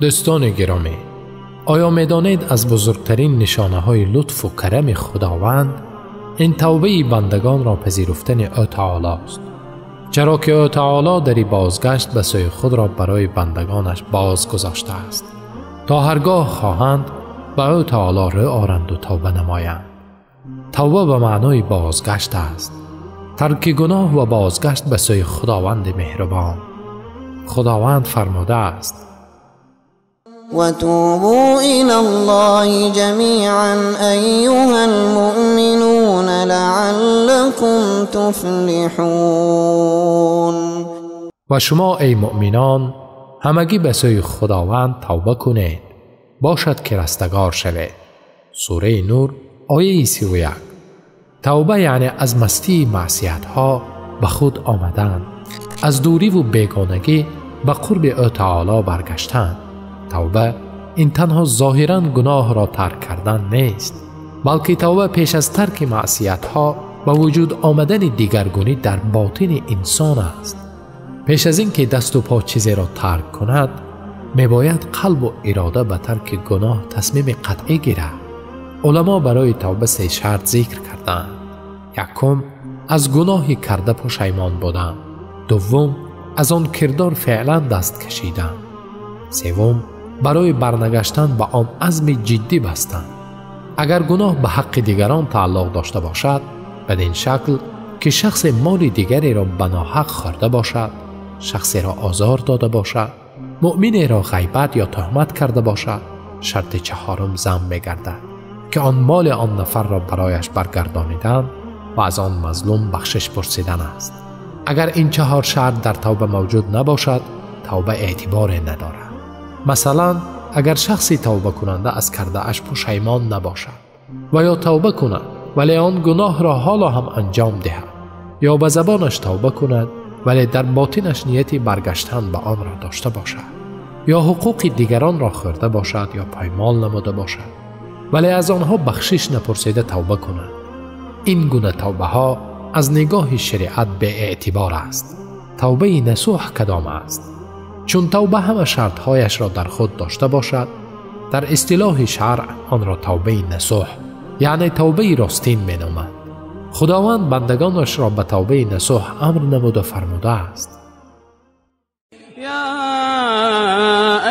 دوستان گرامی، آیا می‌دانید از بزرگترین نشانه‌های لطف و کرم خداوند این توبه بندگان را پذیرفتن او تعالی است؟ چرا که او تعالی دری بازگشت به سوی خود را برای بندگانش باز گذاشته است تا هرگاه خواهند به او تعالی رو آرند و توبه نمایند. توبه به معنای بازگشت است، ترک گناه و بازگشت به سوی خداوند مهربان. خداوند فرموده است: وتوبوا إلى الله جميعا أيها المؤمنون لعلكم تفلحون. و شما ای مؤمنان همگی به سوی خداوند توبه کنید باشد که رستگار شوید. سوره نور آیه 31. توبه یعنی از مستی معصیت ها به خود آمدن، از دوری و بیگانگی به قرب او تعالی برگشتن. توبه این تنها ظاهراً گناه را ترک کردن نیست، بلکه توبه پیش از ترک معصیت ها به وجود آمدن دیگرگونی در باطن انسان است. پیش از اینکه دست و پا چیزی را ترک کند، میباید قلب و اراده به ترک گناه تصمیم قطعی گیرد. علما برای توبه 3 شرط ذکر کردند. یکم، از گناهی کرده پشیمان بودن. دوم، از آن کردار فعلا دست کشیدن. سوم، برای برنگشتن به آن عزم جدی بستن. اگر گناه به حق دیگران تعلق داشته باشد، بدین شکل که شخص مال دیگری را به ناحق خورده باشد، شخصی را آزار داده باشد، مؤمنی را غیبت یا تهمت کرده باشد، شرط 4 ذم می‌گردد که آن مال آن نفر را برایش برگردانیدن و از آن مظلوم بخشش پرسیدن است. اگر این 4 شرط در توبه موجود نباشد، توبه اعتباری ندارد. مثلا اگر شخصی توبه کننده از کرده اش پشیمان نباشد و یا توبه کند ولی آن گناه را حالا هم انجام دهد، یا به زبانش توبه کند ولی در باطنش نیتی برگشتن به آن را داشته باشد، یا حقوق دیگران را خورده باشد یا پایمال نموده باشد ولی از آنها بخشش نپرسیده توبه کند، این گونه توبه ها از نگاه شریعت به اعتبار است. توبه نصوح کدام است؟ چون توبه همه شرطهایش را در خود داشته باشد، در اصطلاح شرع آن را توبه نصوح یعنی توبه راستین می نامند. خداوند بندگانش را به توبه نصوح امر نمود و فرموده است: یا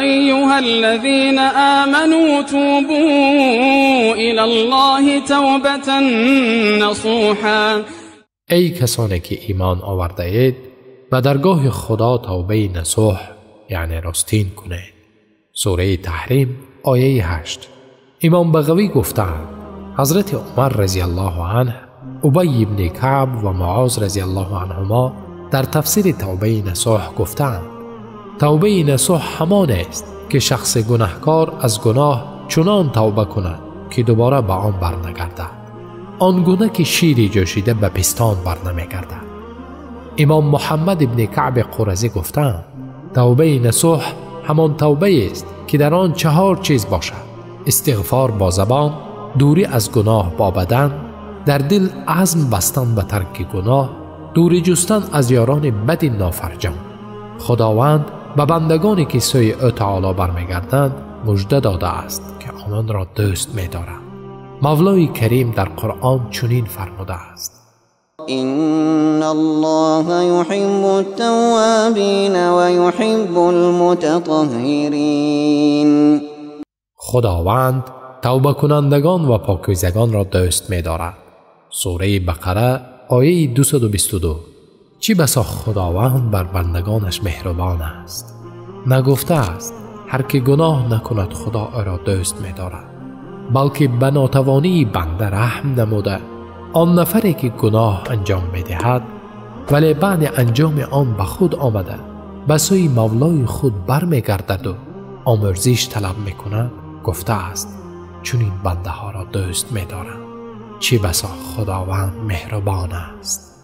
ایها الذین آمنوا توبوا الی الله توبة نصوحا. ای کسانی که ایمان آورده اید به درگاه خدا توبه نصوح یعنی راستین کنید. سوره تحریم آیه 8. امام بغوی گفتند حضرت عمر رضی الله عنه، ابی بن کعب و معاذ رضی الله عنهما در تفسیر توبه نصوح گفتند توبه نصوح همان است که شخص گناهکار از گناه چنان توبه کند که دوباره به آن برنگردد، آن گونه که شیری جوشیده به پستان برنمیگردد. امام محمد ابن کعب قرظی گفتند توبه نصوح همان توبه است که در آن 4 چیز باشد: استغفار با زبان، دوری از گناه با بدن، در دل عزم بستن به ترک گناه، دوری جستن از یاران بد نافرجام. خداوند به بندگانی که سوی او تعالی برمیگردند مژده داده است که آنان را دوست می‌دارد. مولای کریم در قرآن چنین فرموده است: إن الله يحب التوابين ويحب المتطهرين. خداوند توبه کنندگان و پاکیزگان را دوست می‌دارد. سوره بقره آیه 222. چی بسا خداوند بر بندگانش مهربان است. نگفته است هر که گناه نکند خدا او را دوست می‌دارد، بلکه به ناتوانی بنده رحم نموده آن نفری که گناه انجام می‌دهد ولی بعد انجام آن به خود آمده به سوی مولای خود برمیگردد و آمرزش طلب می‌کند، گفته است چون این بنده ها را دوست می‌دارم. چی بسا خداوند مهربان است.